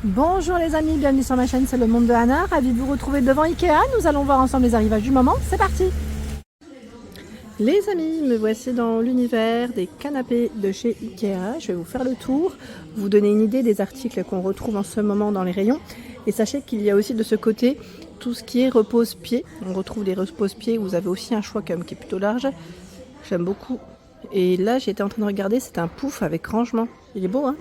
Bonjour les amis, bienvenue sur ma chaîne, c'est le monde de Anna. Ravi de vous retrouver devant Ikea. Nous allons voir ensemble les arrivages du moment. C'est parti! Les amis, me voici dans l'univers des canapés de chez Ikea. Je vais vous faire le tour, vous donner une idée des articles qu'on retrouve en ce moment dans les rayons. Et sachez qu'il y a aussi de ce côté tout ce qui est repose-pied. On retrouve des repose-pieds, vous avez aussi un choix quand même qui est plutôt large. J'aime beaucoup. Et là, j'étais en train de regarder, c'est un pouf avec rangement. Il est beau, hein?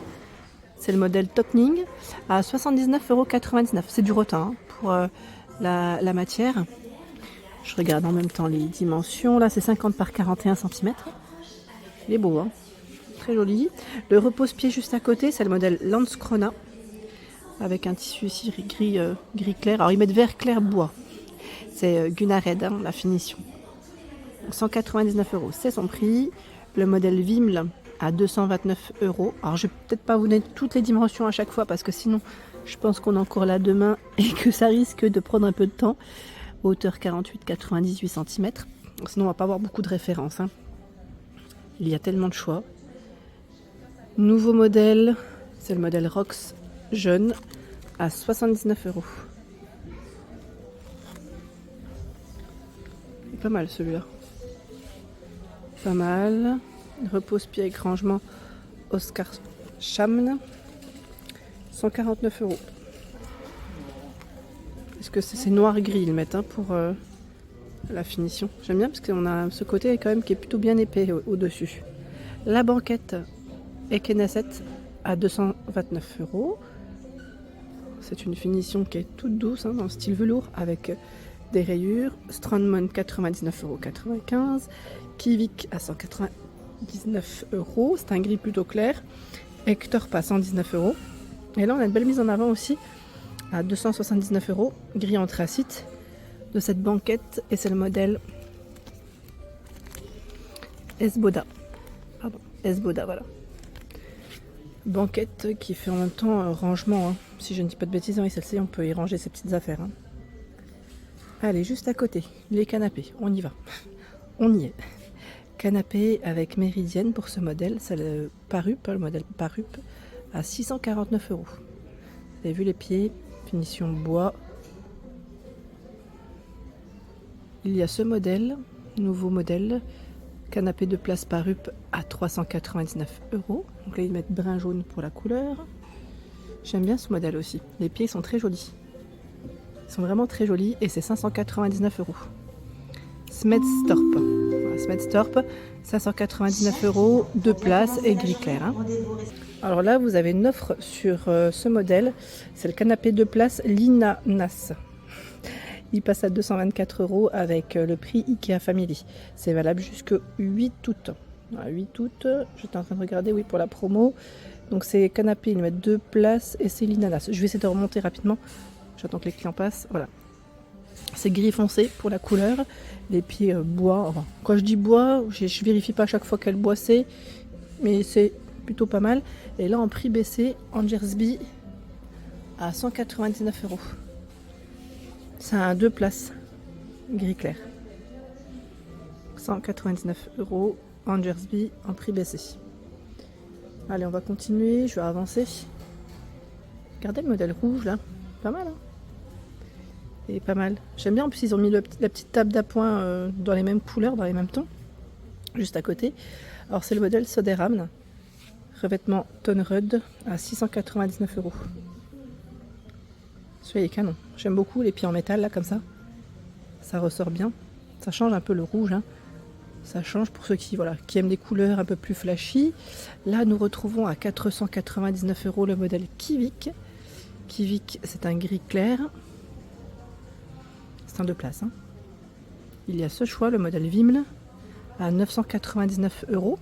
C'est le modèle Tokning à 79,99 €. C'est du rotin hein, pour la matière. Je regarde en même temps les dimensions. Là, c'est 50 par 41 cm. Il est beau, hein, très joli. Le repose-pied juste à côté, c'est le modèle Landskrona. Avec un tissu ici gris clair. Alors, ils mettent vert clair bois. C'est Gunnared, hein, la finition. 199 €, c'est son prix. Le modèle Vimle à 229 €. Alors je vais peut-être pas vous donner toutes les dimensions à chaque fois parce que sinon je pense qu'on est encore là demain et que ça risque de prendre un peu de temps. Hauteur 48-98 cm. Sinon on va pas avoir beaucoup de références. Hein. Il y a tellement de choix. Nouveau modèle, c'est le modèle Rox jeune à 79 €. Pas mal celui-là. Pas mal. Repose-pied avec rangement Oscar Chamn, 149 €. Est-ce que c'est noir-gris ils mettent hein, pour la finition? J'aime bien parce qu'on a ce côté quand même qui est plutôt bien épais au-dessus. La banquette Ekeneset à 229 €. C'est une finition qui est toute douce hein, dans le style velours avec des rayures. Strandman 99,95 €. Kivik à 199 €, c'est un gris plutôt clair. Hector pas 119 €. Et là on a une belle mise en avant aussi à 279 €, gris anthracite de cette banquette et c'est le modèle Esboda. Pardon, Esboda, voilà. Banquette qui fait en même temps rangement, hein. Si je ne dis pas de bêtises, oui celle-ci on peut y ranger ses petites affaires. Hein. Allez, juste à côté, les canapés, on y va. On y est. Canapé avec méridienne pour ce modèle, c'est le Parup, le modèle Parup à 649 €. Vous avez vu les pieds, finition bois. Il y a ce modèle, nouveau modèle, canapé de place Parup à 399 €. Donc là ils mettent brun jaune pour la couleur. J'aime bien ce modèle aussi, les pieds sont très jolis. Ils sont vraiment très jolis et c'est 599 €. Smedstorp. Voilà, Smedstorp, 599 €, 2 places et gris clair. Hein. Alors là, vous avez une offre sur ce modèle. C'est le canapé 2 places Lina Nas. Il passe à 224 € avec le prix Ikea Family. C'est valable jusqu'au 8 août. Voilà, 8 août, j'étais en train de regarder, oui, pour la promo. Donc c'est canapé, ils mettent 2 places et c'est Lina Nas. Je vais essayer de remonter rapidement. J'attends que les clients passent. Voilà. C'est gris foncé pour la couleur, les pieds bois. Enfin, quand je dis bois, je vérifie pas à chaque fois quel bois c'est, mais c'est plutôt pas mal. Et là en prix baissé, en Jersey à 199 €. C'est un 2 places, gris clair. 199 € en Jersey en prix baissé. Allez, on va continuer, je vais avancer. Regardez le modèle rouge là, pas mal hein. Et pas mal. J'aime bien, en plus ils ont mis la petite table d'appoint dans les mêmes couleurs, dans les mêmes tons, juste à côté. Alors c'est le modèle Soderam, revêtement Tonrud à 699 €. Celui-là est canon. J'aime beaucoup les pieds en métal là comme ça. Ça ressort bien. Ça change un peu le rouge. Hein. Ça change pour ceux qui aiment des couleurs un peu plus flashy. Là nous retrouvons à 499 € le modèle Kivik. Kivik c'est un gris clair. C'est un 2 places. Hein. Il y a ce choix, le modèle Vimle, à 999 €.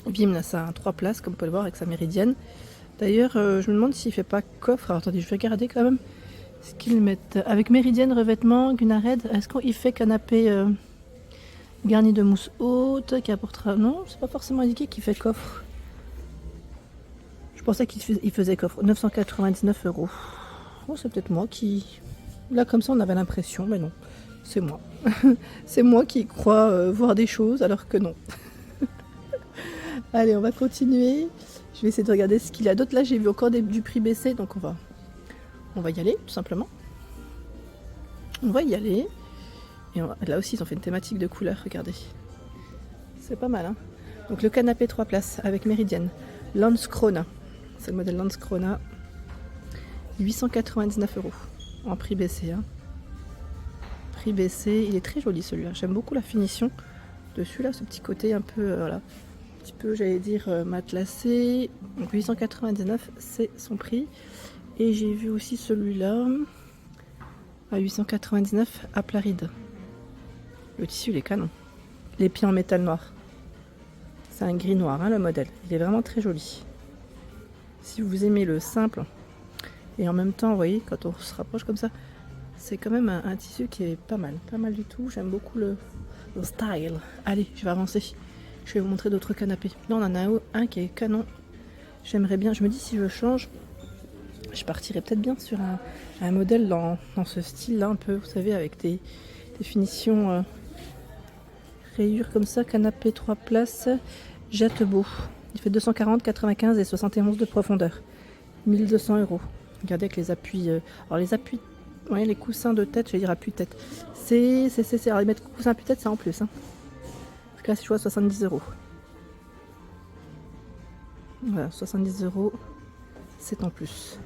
Vimle, ça a un 3 places, comme vous pouvez le voir, avec sa méridienne. D'ailleurs, je me demande s'il ne fait pas coffre. Alors attendez, je vais regarder quand même ce qu'ils mettent. Avec méridienne, revêtement, Gunnared, est-ce qu'il fait canapé garni de mousse haute qui apportera... Non, c'est pas forcément indiqué qu'il fait coffre. Je pensais qu'il faisait coffre. 999 €. Oh, c'est peut-être moi qui... Là, comme ça, on avait l'impression, mais non, c'est moi. C'est moi qui crois voir des choses, alors que non. Allez, on va continuer. Je vais essayer de regarder ce qu'il y a d'autre. Là, j'ai vu encore du prix baissé, donc on va on va y aller tout simplement. On va y aller. Et là aussi ils ont fait une thématique de couleurs, regardez. C'est pas mal hein. Donc le canapé 3 places avec méridienne. Landskrona. C'est le modèle Landskrona. 899 € en prix baissé. Hein. Prix baissé. Il est très joli celui-là. J'aime beaucoup la finition dessus là, ce petit côté un peu voilà. Un petit peu j'allais dire matelassé. Donc 899 c'est son prix. Et j'ai vu aussi celui-là à 899 à plat ride. Le tissu il est canon. Les pieds en métal noir. C'est un gris noir hein, le modèle. Il est vraiment très joli. Si vous aimez le simple et en même temps, vous voyez, quand on se rapproche comme ça, c'est quand même un tissu qui est pas mal du tout. J'aime beaucoup le style. Allez, je vais avancer. Je vais vous montrer d'autres canapés. Là, on en a un qui est canon. J'aimerais bien, je me dis si je change, je partirais peut-être bien sur un modèle dans ce style-là, un peu, vous savez, avec des finitions rayures comme ça, canapé 3 places, Jatebo. Il fait 240, 95 et 71 de profondeur. 1200 €. Regardez avec les appuis. Alors les appuis, ouais, les coussins de tête, je vais dire appui tête. Alors les mettre coussins appui tête, c'est en plus. Hein. Parce que là, si je vois 70 €. Voilà, 70 €, c'est en plus.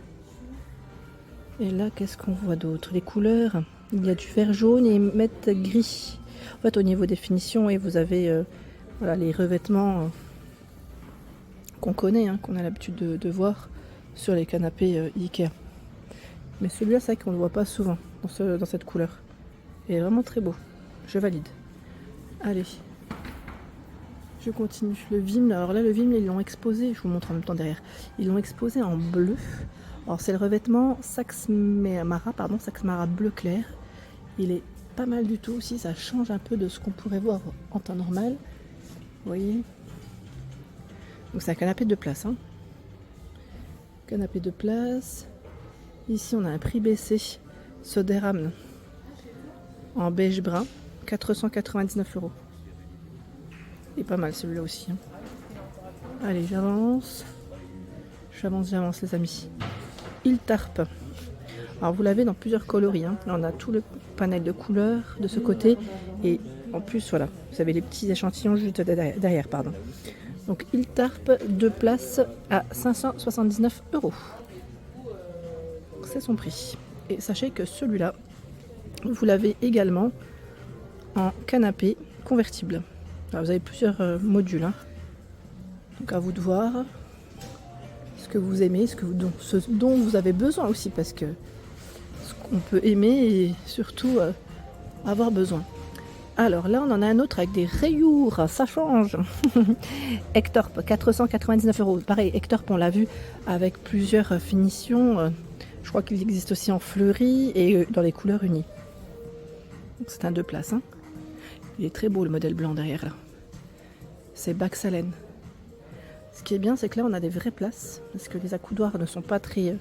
Et là, qu'est-ce qu'on voit d'autre? Les couleurs, il y a du vert jaune et mettre gris. En fait, au niveau des finitions, et vous avez voilà, les revêtements qu'on connaît, hein, qu'on a l'habitude de voir sur les canapés Ikea. Mais celui-là, c'est vrai qu'on ne le voit pas souvent dans cette couleur. Il est vraiment très beau. Je valide. Allez. Je continue. Le Vim, alors là, le Vim, ils l'ont exposé. Je vous montre en même temps derrière. Ils l'ont exposé en bleu. Alors, c'est le revêtement Saxmara bleu clair. Il est pas mal du tout aussi. Ça change un peu de ce qu'on pourrait voir en temps normal. Vous voyez? Donc, c'est un canapé de place. Hein. Canapé de place. Ici, on a un prix baissé. Soderam en beige brun. 499 €. Il est pas mal celui-là aussi. Hein. Allez, j'avance. J'avance les amis. Iltarp. Alors vous l'avez dans plusieurs coloris. Hein. Là on a tout le panel de couleurs de ce côté. Et en plus voilà, vous avez les petits échantillons juste derrière. Pardon. Donc Iltarp 2 places à 579 €. C'est son prix. Et sachez que celui-là, vous l'avez également en canapé convertible. Alors, vous avez plusieurs modules. Hein. Donc à vous de voir ce que vous aimez, ce dont vous avez besoin aussi, parce que ce qu'on peut aimer et surtout avoir besoin. Alors là, on en a un autre avec des rayures, ça change. Ektorp, 499 €. Pareil, Ektorp, on l'a vu avec plusieurs finitions. Je crois qu'il existe aussi en fleuris et dans les couleurs unies. Donc c'est un 2 places. Hein. Il est très beau le modèle blanc derrière là. C'est Baxalen. Ce qui est bien, c'est que là on a des vraies places parce que les accoudoirs ne sont pas très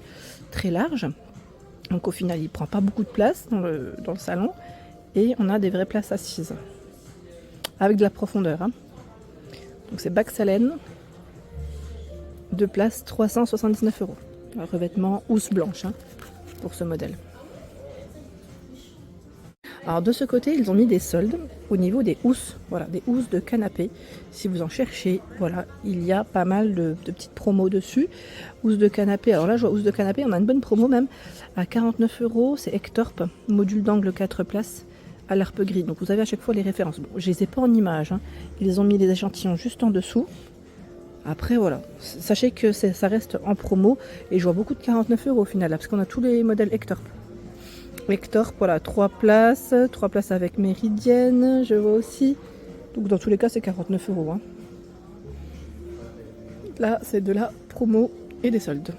larges. Donc au final, il prend pas beaucoup de place dans le salon et on a des vraies places assises avec de la profondeur. Hein. Donc c'est Baxalen. 2 places, 379 €. Un revêtement housse blanche hein, pour ce modèle. Alors de ce côté, ils ont mis des soldes au niveau des housses, voilà, des housses de canapé. Si vous en cherchez, voilà, il y a pas mal de petites promos dessus. Housses de canapé, alors là je vois housse de canapé, on a une bonne promo même, à 49 €, c'est Ektorp, module d'angle 4 places à l'arpe gris. Donc vous avez à chaque fois les références. Bon, je les ai pas en image, hein. Ils ont mis les échantillons juste en dessous. Après voilà, sachez que ça reste en promo et je vois beaucoup de 49 € au final, là, parce qu'on a tous les modèles Ektorp. Ektorp, voilà, 3 places avec méridienne, je vois aussi. Donc dans tous les cas, c'est 49 €. Hein. Là, c'est de la promo et des soldes.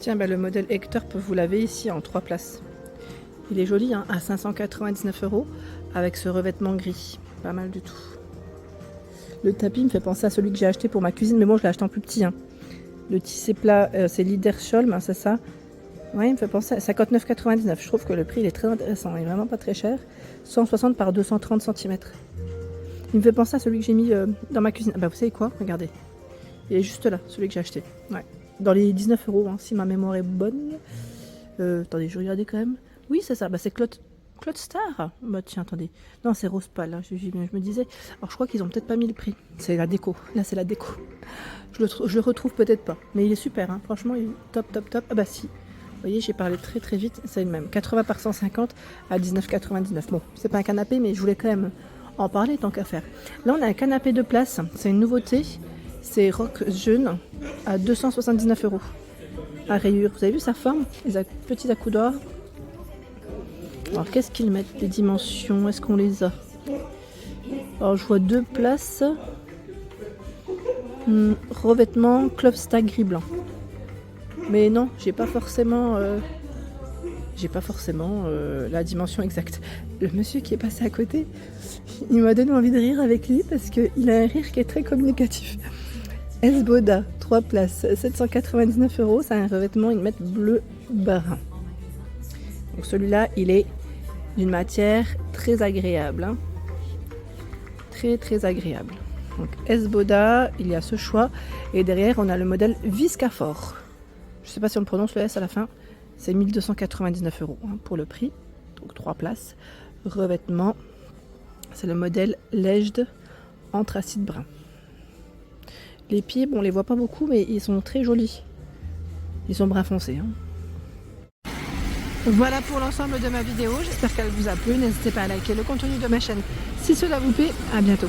Tiens, bah, le modèle Ektorp, vous l'avez ici en 3 places. Il est joli, hein, à 599 € avec ce revêtement gris. Pas mal du tout. Le tapis me fait penser à celui que j'ai acheté pour ma cuisine, mais bon, je l'ai acheté en plus petit. Hein. Le tissé plat, c'est Liederscholm, hein, c'est ça. Oui, il me fait penser à 59,99 €. Je trouve que le prix il est très intéressant. Il est vraiment pas très cher. 160 par 230 cm. Il me fait penser à celui que j'ai mis dans ma cuisine. Ah bah, vous savez quoi? Regardez. Il est juste là, celui que j'ai acheté. Ouais. Dans les 19 €, hein, si ma mémoire est bonne. Attendez, je regardais quand même. Oui, c'est ça, bah, c'est Claude Star. Bah tiens, attendez. Non, c'est Rose Pâle, hein. Je me disais. Alors je crois qu'ils ont peut-être pas mis le prix. C'est la déco. Là, c'est la déco. Je le retrouve peut-être pas. Mais il est super, hein. Franchement, il est top, top, top. Ah bah si. Vous voyez, j'ai parlé très très vite. C'est le même. 80 par 150 à 19,99. Bon, c'est pas un canapé, mais je voulais quand même en parler tant qu'à faire. Là, on a un canapé de place. C'est une nouveauté. C'est Rock Jeune à 279 €. À rayures. Vous avez vu sa forme? Les petits accoudoirs. Alors, qu'est-ce qu'ils mettent? Les dimensions, est-ce qu'on les a? Alors, je vois 2 places. Revêtement Klopstag gris blanc. Mais non, j'ai pas forcément la dimension exacte. Le monsieur qui est passé à côté, il m'a donné envie de rire avec lui parce qu'il a un rire qui est très communicatif. Esboda, 3 places, 799 €. C'est un revêtement, ils mettent bleu brun. Donc celui-là, il est d'une matière très agréable. Hein. Très très agréable. Donc Esboda, il y a ce choix. Et derrière, on a le modèle Viscafort. Je ne sais pas si on le prononce le S à la fin. C'est 1299 € hein, pour le prix. Donc 3 places. Revêtement. C'est le modèle Legd anthracite brun. Les pieds, bon, on les voit pas beaucoup, mais ils sont très jolis. Ils sont brun foncé. Hein. Voilà pour l'ensemble de ma vidéo. J'espère qu'elle vous a plu. N'hésitez pas à liker le contenu de ma chaîne si cela vous plaît. À bientôt.